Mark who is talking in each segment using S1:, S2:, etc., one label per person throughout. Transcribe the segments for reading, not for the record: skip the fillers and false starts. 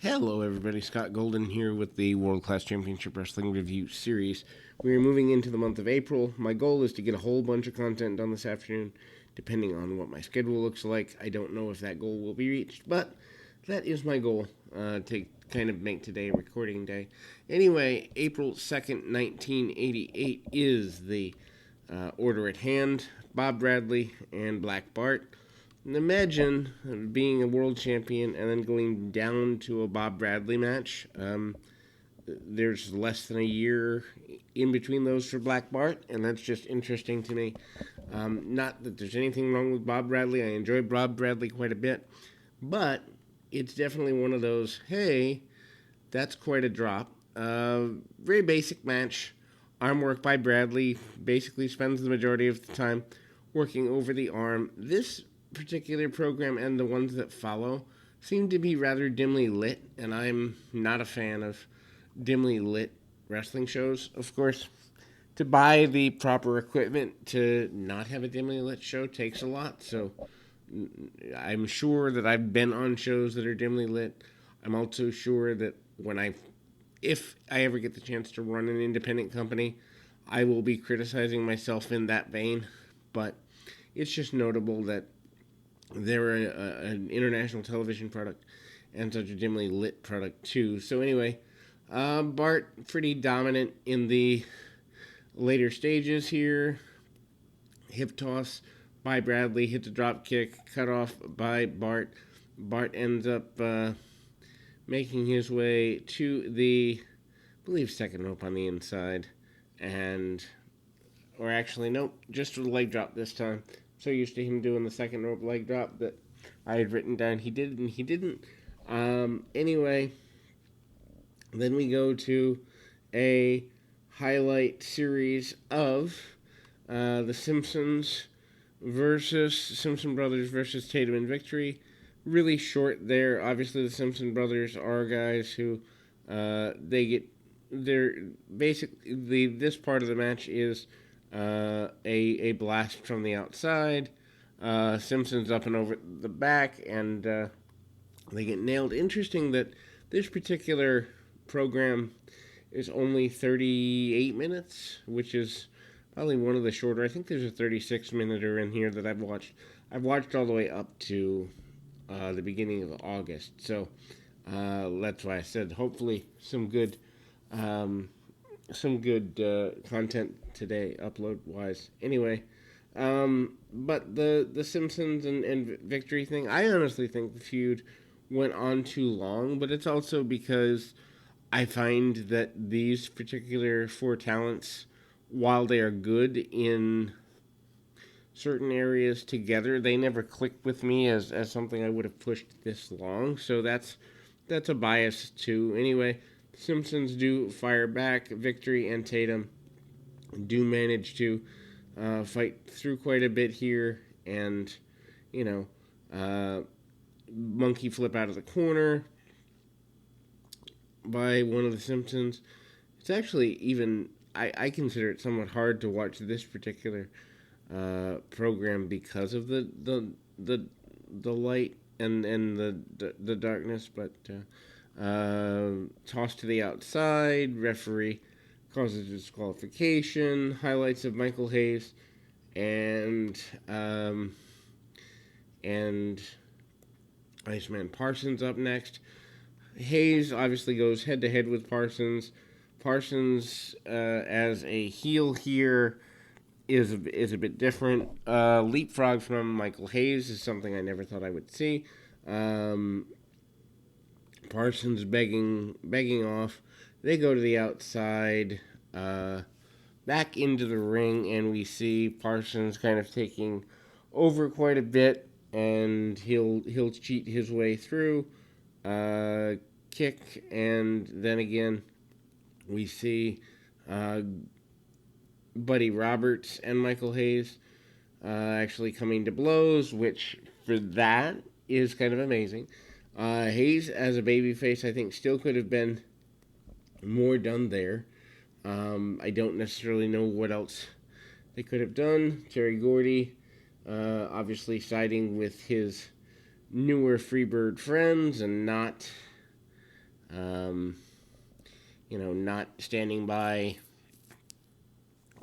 S1: Hello, everybody. Scott Golden here with the World Class Championship Wrestling Review Series. We are moving into the month of April. My goal is to get a whole bunch of content done this afternoon, depending on what my schedule looks like. I don't know if that goal will be reached, but that is my goal, to kind of make today a recording day. Anyway, April 2nd, 1988 is the order at hand. Bob Bradley and Black Bart. And imagine being a world champion and then going down to a Bob Bradley match. There's less than a year in between those for Black Bart, and that's just interesting to me. Not that there's anything wrong with Bob Bradley. I enjoy Bob Bradley quite a bit. But it's definitely one of those, hey, that's quite a drop. Very basic match. Arm work by Bradley. Basically spends the majority of the time working over the arm. This particular program and the ones that follow seem to be rather dimly lit, and I'm not a fan of dimly lit wrestling shows. Of course, to buy the proper equipment to not have a dimly lit show takes a lot, so I'm sure that I've been on shows that are dimly lit. I'm also sure that if I ever get the chance to run an independent company, I will be criticizing myself in that vein, but it's just notable that they're an international television product and such a dimly lit product too. So anyway, Bart pretty dominant in the later stages here. Hip toss by Bradley, hit the drop kick, cut off by Bart. Bart ends up making his way to the, I believe, second rope on the inside, or actually nope, just a leg drop this time. So used to him doing the second rope leg drop that I had written down he did and he didn't. Anyway, then we go to a highlight series of the Simpsons Simpson Brothers versus Tatum and Victory. Really short there. Obviously, the Simpson Brothers are guys who they're basically this part of the match is a blast from the outside. Simpsons up and over the back, and they get nailed. Interesting that this particular program is only 38 minutes, which is probably one of the shorter. I think there's a 36-minuter in here that I've watched. I've watched all the way up to the beginning of August, so that's why I said hopefully some good content today, upload-wise. Anyway, but the Simpsons and Victory thing, I honestly think the feud went on too long, but it's also because I find that these particular four talents, while they are good in certain areas together, they never clicked with me as something I would have pushed this long, so that's a bias too. Anyway, Simpsons do fire back. Victory and Tatum do manage to fight through quite a bit here, and monkey flip out of the corner by one of the Simpsons. It's actually even I consider it somewhat hard to watch this particular program because of the light and the darkness, but toss to the outside, referee causes disqualification, highlights of Michael Hayes and Iceman Parsons up next. Hayes obviously goes head-to-head with Parsons. Parsons, as a heel here, is a bit different. Leapfrog from Michael Hayes is something I never thought I would see. Parsons begging off. They go to the outside, back into the ring, and we see Parsons kind of taking over quite a bit, and he'll cheat his way through. Kick, and then again we see Buddy Roberts and Michael Hayes actually coming to blows, which for that is kind of amazing. Hayes as a babyface, I think, still could have been more done there. I don't necessarily know what else they could have done. Terry Gordy obviously siding with his newer Freebird friends and not Um, not standing by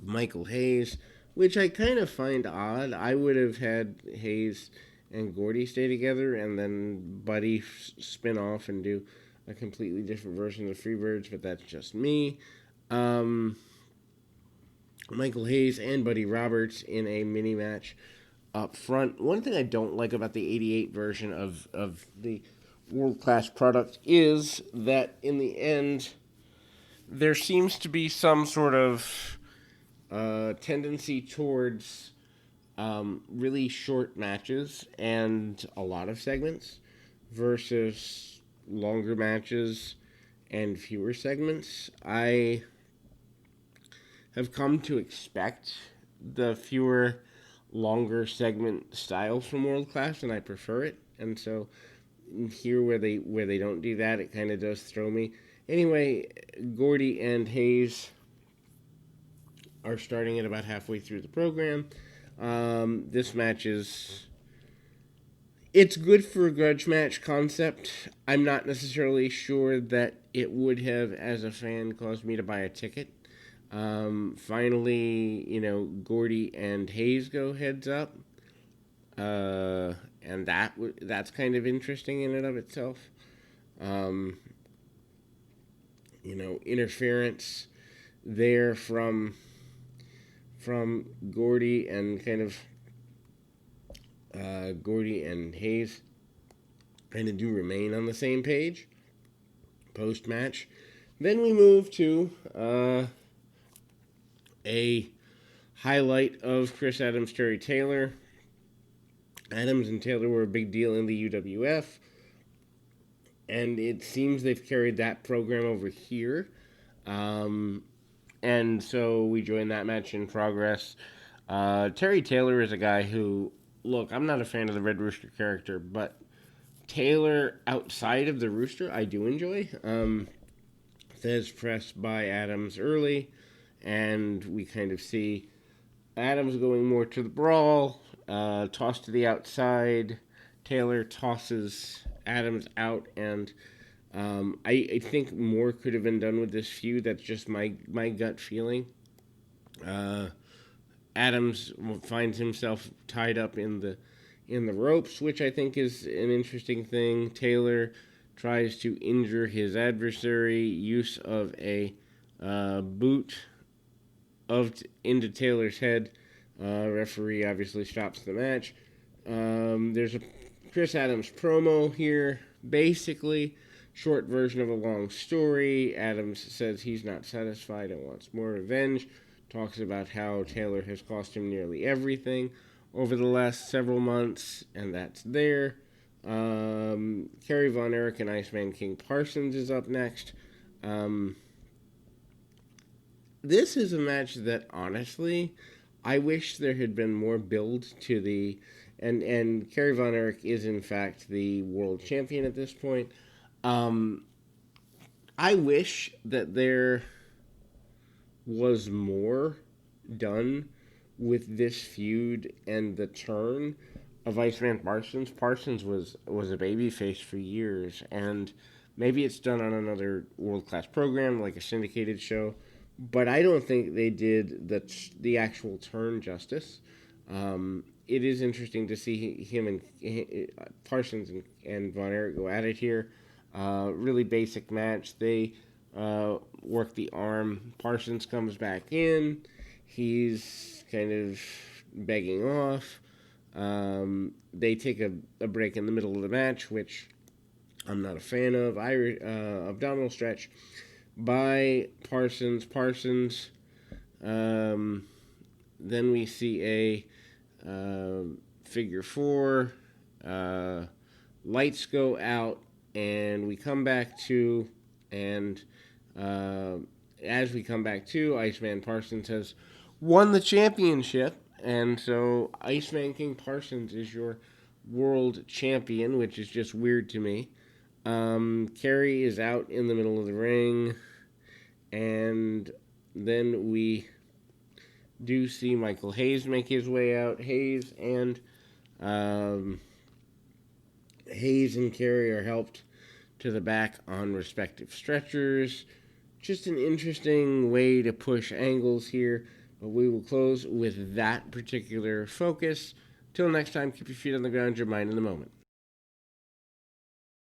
S1: Michael Hayes, which I kind of find odd. I would have had Hayes and Gordy stay together and then Buddy spin off and do a completely different version of the Freebirds, but that's just me. Um, Michael Hayes and Buddy Roberts in a mini match up front. One thing I don't like about the 88 version of the World Class product is that in the end, there seems to be some sort of tendency towards really short matches and a lot of segments versus longer matches and fewer segments. I have come to expect the fewer, longer segment style from World Class, and I prefer it. And so here, where they don't do that, it kind of does throw me. Anyway, Gordy and Hayes are starting at about halfway through the program. This match is... It's good for a grudge match concept. I'm not necessarily sure that it would have, as a fan, caused me to buy a ticket. Finally, Gordy and Hayes go heads up. And that's kind of interesting in and of itself. Interference there from Gordy and kind of Gordy and Hayes kind of do remain on the same page post-match. Then we move to a highlight of Chris Adams, Terry Taylor. Adams and Taylor were a big deal in the UWF, and it seems they've carried that program over here. And so we join that match in progress. Terry Taylor is a guy who, look, I'm not a fan of the Red Rooster character, but Taylor outside of the Rooster I do enjoy. Thez pressed by Adams early, and we kind of see Adams going more to the brawl, toss to the outside. Taylor tosses Adams out, and I think more could have been done with this feud. That's just my gut feeling. Adams finds himself tied up in the ropes, which I think is an interesting thing. Taylor tries to injure his adversary. Use of a boot into Taylor's head. Referee obviously stops the match. There's a Chris Adams promo here. Basically, short version of a long story. Adams says he's not satisfied and wants more revenge. Talks about how Taylor has cost him nearly everything over the last several months, and that's there. Kerry Von Erich and Iceman King Parsons is up next. This is a match that, honestly, I wish there had been more build to the... And Kerry Von Erich is, in fact, the world champion at this point. I wish that there was more done with this feud and the turn of Iceman Parsons. Parsons was a babyface for years, and maybe it's done on another world-class program, like a syndicated show, but I don't think they did the actual turn justice. It is interesting to see him and Parsons and Von Erich go at it here. Really basic match. They work the arm. Parsons comes back in. He's kind of begging off. They take a break in the middle of the match, which I'm not a fan of. Abdominal stretch by Parsons. Then we see a figure four. Lights go out, and we come back to, and as we come back to, Iceman Parsons has won the championship, and so Iceman King Parsons is your world champion, which is just weird to me. Kerry is out in the middle of the ring, and then we do see Michael Hayes make his way out. Hayes and Kerry are helped to the back on respective stretchers. Just an interesting way to push angles here, but we will close with that particular focus. Till next time, keep your feet on the ground, your mind in the moment.